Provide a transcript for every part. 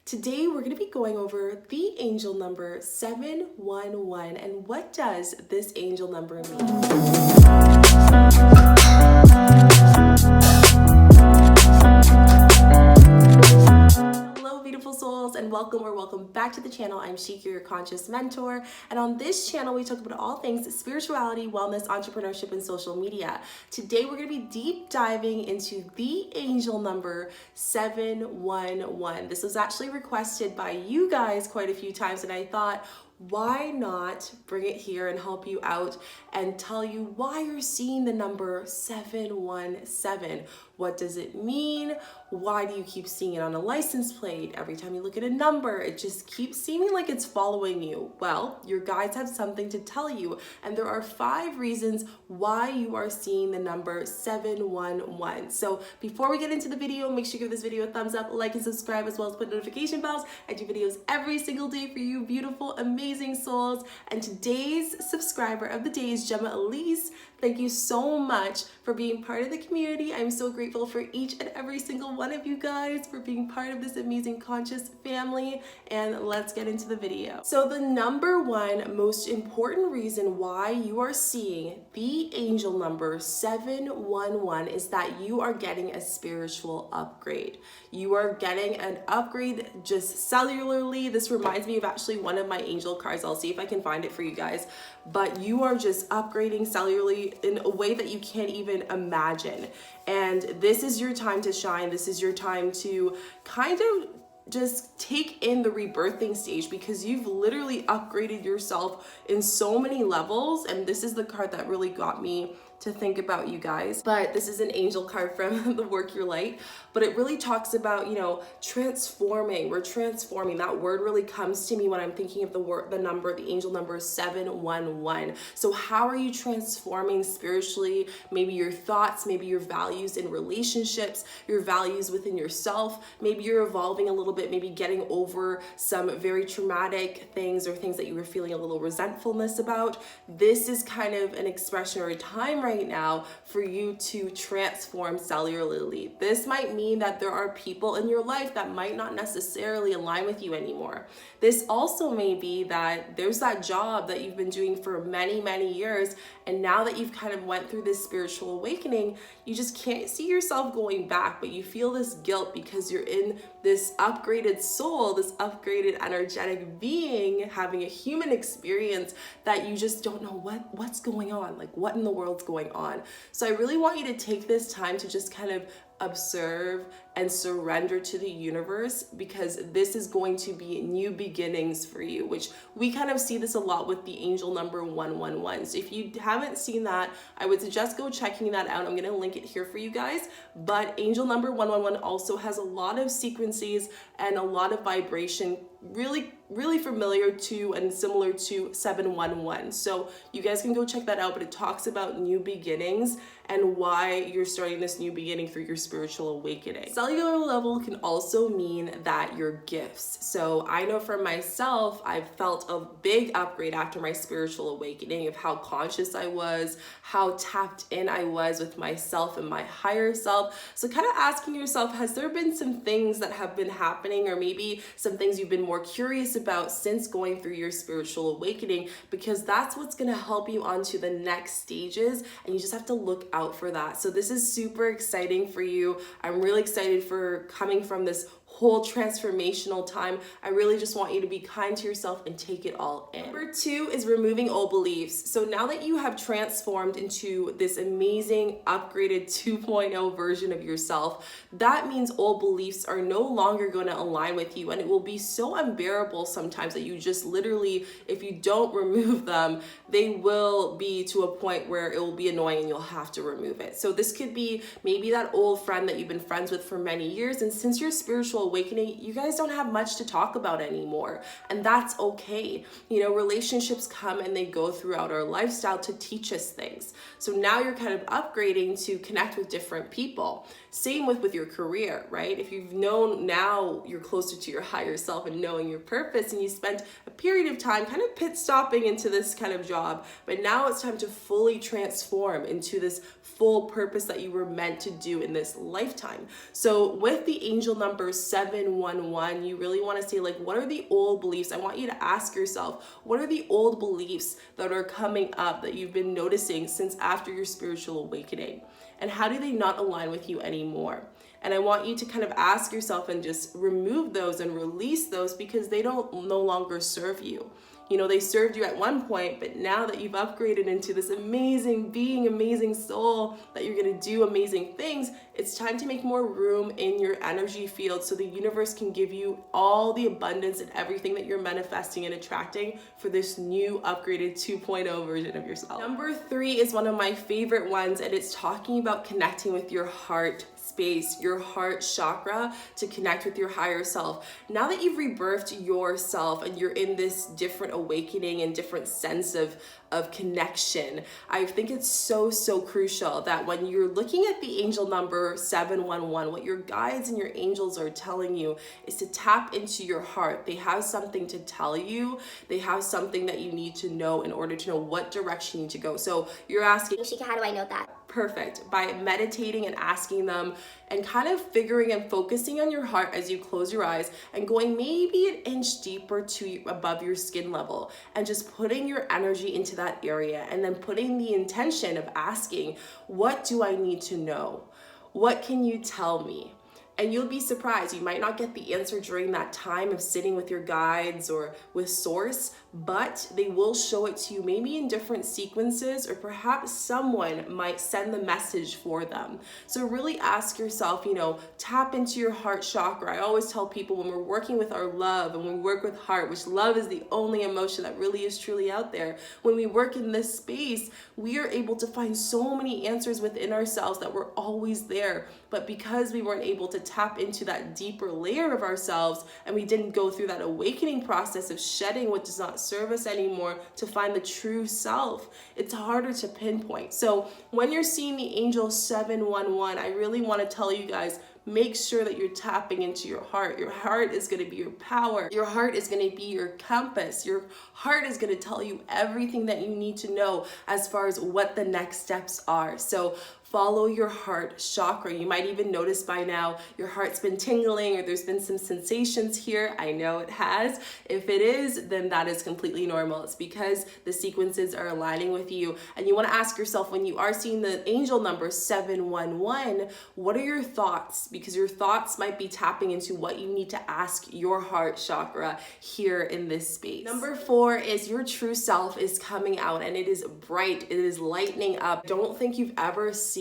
Today we're going to be going over the angel number 711 and what does this angel number mean? Hello beautiful souls and welcome back to the channel. I'm Shika, your conscious mentor, and on this channel we talk about all things spirituality, wellness, entrepreneurship, and social media. Today we're going to be deep diving into the angel number 711. This was actually requested by you guys quite a few times, and I thought, why not bring it here and help you out and tell you why you're seeing the number 717. What does it mean? Why do you keep seeing it on a license plate? Every time you look at a number, it just keeps seeming like it's following you. Well, your guides have something to tell you, and there are 5 reasons why you are seeing the number 711. So before we get into the video, make sure you give this video a thumbs up, like, and subscribe, as well as put notification bells. I do videos every single day for you beautiful, amazing souls. And today's subscriber of the day is Gemma Elise. Thank you so much for being part of the community. I'm so grateful for each and every single one of you guys for being part of this amazing conscious family. And let's get into the video. So the number one most important reason why you are seeing the angel number 711 is that you are getting a spiritual upgrade. You are getting an upgrade just cellularly. This reminds me of actually one of my angel cards. I'll see if I can find it for you guys. But you are just upgrading cellularly in a way that you can't even imagine. And this is your time to shine. This is your time to kind of just take in the rebirthing stage, because you've literally upgraded yourself in so many levels. And this is the card that really got me to think about you guys. But this is an angel card from the Work Your Light, but it really talks about, transforming. We're transforming. That word really comes to me when I'm thinking of the angel number 711. So how are you transforming spiritually? Maybe your thoughts, maybe your values in relationships, your values within yourself. Maybe you're evolving a little bit, maybe getting over some very traumatic things or things that you were feeling a little resentfulness about. This is kind of an expression or a time right now for you to transform cellularly. This might mean that there are people in your life that might not necessarily align with you anymore. This also may be that there's that job that you've been doing for many years, and now that you've kind of went through this spiritual awakening, you just can't see yourself going back, but you feel this guilt because you're in this upgraded soul, this upgraded energetic being, having a human experience that you just don't know what's going on, like what in the world's going on. So I really want you to take this time to just kind of observe and surrender to the universe, because this is going to be new beginnings for you, which we kind of see this a lot with the angel number 111. So if you haven't seen that, I would suggest go checking that out. I'm going to link it here for you guys. But angel number 111 also has a lot of frequencies and a lot of vibration, really familiar to and similar to 711. So you guys can go check that out, but it talks about new beginnings and why you're starting this new beginning through your spiritual awakening. Cellular level can also mean that your gifts. So I know for myself, I've felt a big upgrade after my spiritual awakening of how conscious I was, how tapped in I was with myself and my higher self. So kind of asking yourself, has there been some things that have been happening, or maybe some things you've been more curious about since going through your spiritual awakening? Because that's what's going to help you onto the next stages, and you just have to look out for that. So this is super exciting for you. I'm really excited for coming from this whole transformational time. I really just want you to be kind to yourself and take it all in. Number 2 is removing old beliefs. So now that you have transformed into this amazing upgraded 2.0 version of yourself, that means old beliefs are no longer going to align with you, and it will be so unbearable sometimes that you just literally, if you don't remove them, they will be to a point where it will be annoying and you'll have to remove it. So this could be maybe that old friend that you've been friends with for many years, and since your spiritual awakening, you guys don't have much to talk about anymore, and that's okay. Relationships come and they go throughout our lifestyle to teach us things. So now you're kind of upgrading to connect with different people. Same with your career, right? If you've known, now you're closer to your higher self and knowing your purpose, and you spent a period of time kind of pit stopping into this kind of job, but now it's time to fully transform into this full purpose that you were meant to do in this lifetime. So with the angel number 711, you really want to say, like, what are the old beliefs? I want you to ask yourself, what are the old beliefs that are coming up that you've been noticing since after your spiritual awakening? And how do they not align with you anymore? And I want you to kind of ask yourself and just remove those and release those, because they don't no longer serve you. You know, they served you at one point, but now that you've upgraded into this amazing being, amazing soul, that you're going to do amazing things, it's time to make more room in your energy field so the universe can give you all the abundance and everything that you're manifesting and attracting for this new upgraded 2.0 version of yourself. Number 3 is one of my favorite ones, and it's talking about connecting with your heart space, your heart chakra, to connect with your higher self. Now that you've rebirthed yourself and you're in this different awakening and different sense of connection, I think it's so crucial that when you're looking at the angel number 711, what your guides and your angels are telling you is to tap into your heart. They have something to tell you. They have something that you need to know in order to know what direction you need to go. So you're asking, Shika, how do I know that? Perfect. By meditating and asking them and kind of figuring and focusing on your heart as you close your eyes and going maybe an inch deeper to above your skin level, and just putting your energy into that area, and then putting the intention of asking, what do I need to know? What can you tell me? And you'll be surprised. You might not get the answer during that time of sitting with your guides or with source, but they will show it to you maybe in different sequences, or perhaps someone might send the message for them. So really ask yourself, tap into your heart chakra. I always tell people, when we're working with our love and when we work with heart, which love is the only emotion that really is truly out there, when we work in this space, we are able to find so many answers within ourselves that were always there. But because we weren't able to tap into that deeper layer of ourselves, and we didn't go through that awakening process of shedding what does not serve us anymore to find the true self, it's harder to pinpoint. So when you're seeing the angel 711, I really want to tell you guys, make sure that you're tapping into your heart. Your heart is going to be your power. Your heart is going to be your compass. Your heart is going to tell you everything that you need to know as far as what the next steps are. So follow your heart chakra. You might even notice by now your heart's been tingling, or there's been some sensations here. I know it has. If it is, then that is completely normal. It's because the sequences are aligning with you. And you want to ask yourself, when you are seeing the angel number 711, what are your thoughts? Because your thoughts might be tapping into what you need to ask your heart chakra here in this space. Number 4 is your true self is coming out, and it is bright. It is lightening up. Don't think you've ever seen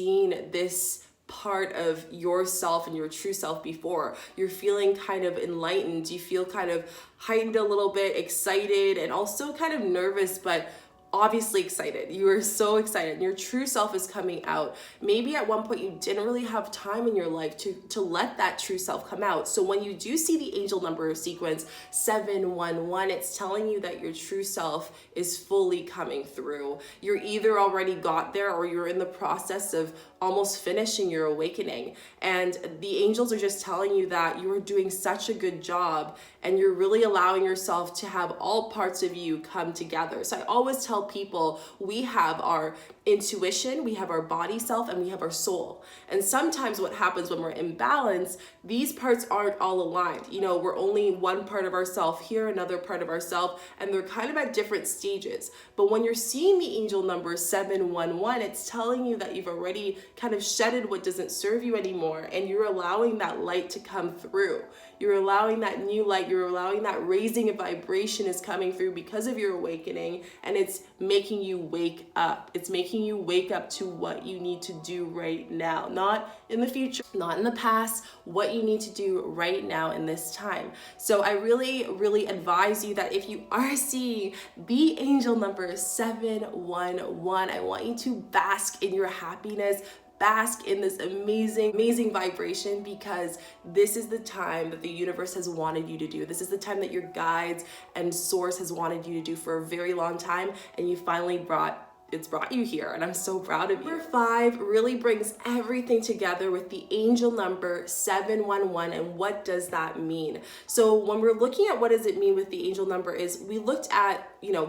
this part of yourself and your true self before. You're feeling kind of enlightened. You feel kind of heightened a little bit, excited, and also kind of nervous, but obviously excited. You are so excited. Your true self is coming out. Maybe at one point you didn't really have time in your life to let that true self come out. So when you do see the angel number sequence 711, it's telling you that your true self is fully coming through. You're either already got there, or you're in the process of almost finishing your awakening. And the angels are just telling you that you are doing such a good job, and you're really allowing yourself to have all parts of you come together. So I always tell people, we have our intuition, we have our body self, and we have our soul. And sometimes what happens when we're in balance, these parts aren't all aligned. We're only one part of ourself here, another part of ourself, and they're kind of at different stages. But when you're seeing the angel number 711, it's telling you that you've already kind of shedded what doesn't serve you anymore, and you're allowing that light to come through. You're allowing that new light, you're allowing that raising of vibration is coming through because of your awakening, and it's making you wake up. It's making you wake up to what you need to do right now, not in the future, not in the past, what you need to do right now in this time. So I really advise you that if you are seeing the angel number 711, I want you to bask in your happiness, bask in this amazing vibration, because this is the time that the universe has wanted you to do. This is the time that your guides and source has wanted you to do for a very long time, and you finally brought it's brought you here, and I'm so proud of you. Number 5 really brings everything together with the angel number 711. And what does that mean? So when we're looking at what does it mean with the angel number, is we looked at,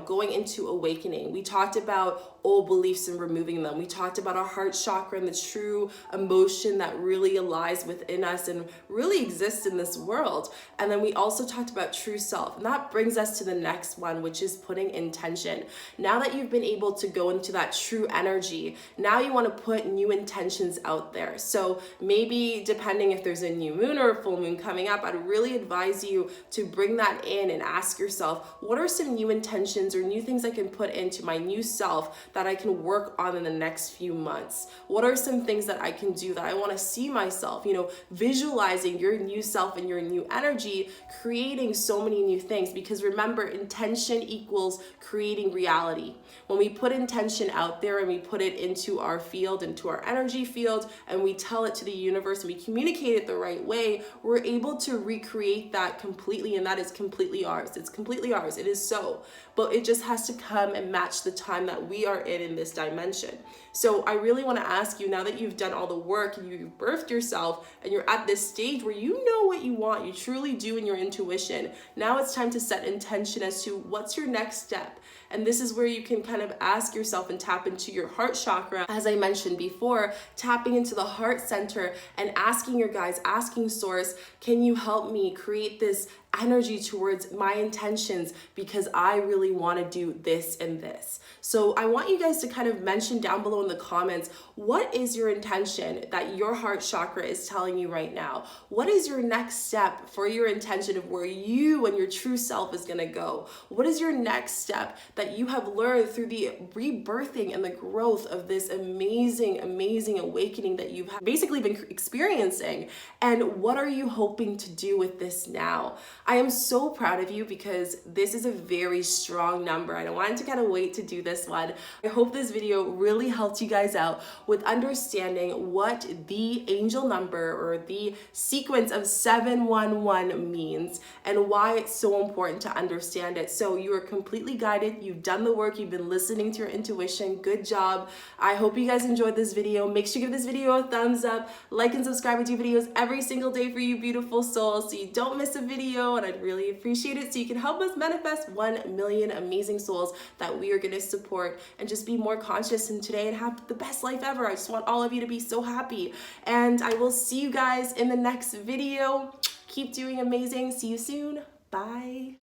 going into awakening. We talked about old beliefs and removing them. We talked about our heart chakra and the true emotion that really lies within us and really exists in this world. And then we also talked about true self. And that brings us to the next one, which is putting intention. Now that you've been able to go into that true energy, now you want to put new intentions out there. So maybe depending if there's a new moon or a full moon coming up, I'd really advise you to bring that in and ask yourself, what are some new intentions or new things I can put into my new self that I can work on in the next few months? What are some things that I can do that I want to see myself, visualizing your new self and your new energy, creating so many new things. Because remember, intention equals creating reality. When we put intention out there and we put it into our field, into our energy field, and we tell it to the universe and we communicate it the right way, we're able to recreate that completely, and that is completely ours. It's completely ours. It is so. But it just has to come and match the time that we are in this dimension. So I really want to ask you, now that you've done all the work and you've birthed yourself and you're at this stage where you know what you want, you truly do in your intuition, now it's time to set intention as to what's your next step. And this is where you can kind of ask yourself and tap into your heart chakra. As I mentioned before, tapping into the heart center and asking your guides, asking source, can you help me create this energy towards my intentions, because I really want to do this and this. So I want you guys to kind of mention down below in the comments, what is your intention that your heart chakra is telling you right now? What is your next step for your intention of where you and your true self is going to go? What is your next step that you have learned through the rebirthing and the growth of this amazing, amazing awakening that you've basically been experiencing? And what are you hoping to do with this now? I am so proud of you, because this is a very strong number. I don't want to kind of wait to do this one. I hope this video really helped you guys out with understanding what the angel number or the sequence of 711 means and why it's so important to understand it. So you are completely guided. You've done the work. You've been listening to your intuition. Good job. I hope you guys enjoyed this video. Make sure you give this video a thumbs up, like and subscribe. We do videos every single day for you beautiful souls, so you don't miss a video. And I'd really appreciate it, so you can help us manifest 1 million amazing souls that we are going to support and just be more conscious in today and have the best life ever. I just want all of you to be so happy, and I will see you guys in the next video. Keep doing amazing. See you soon. Bye.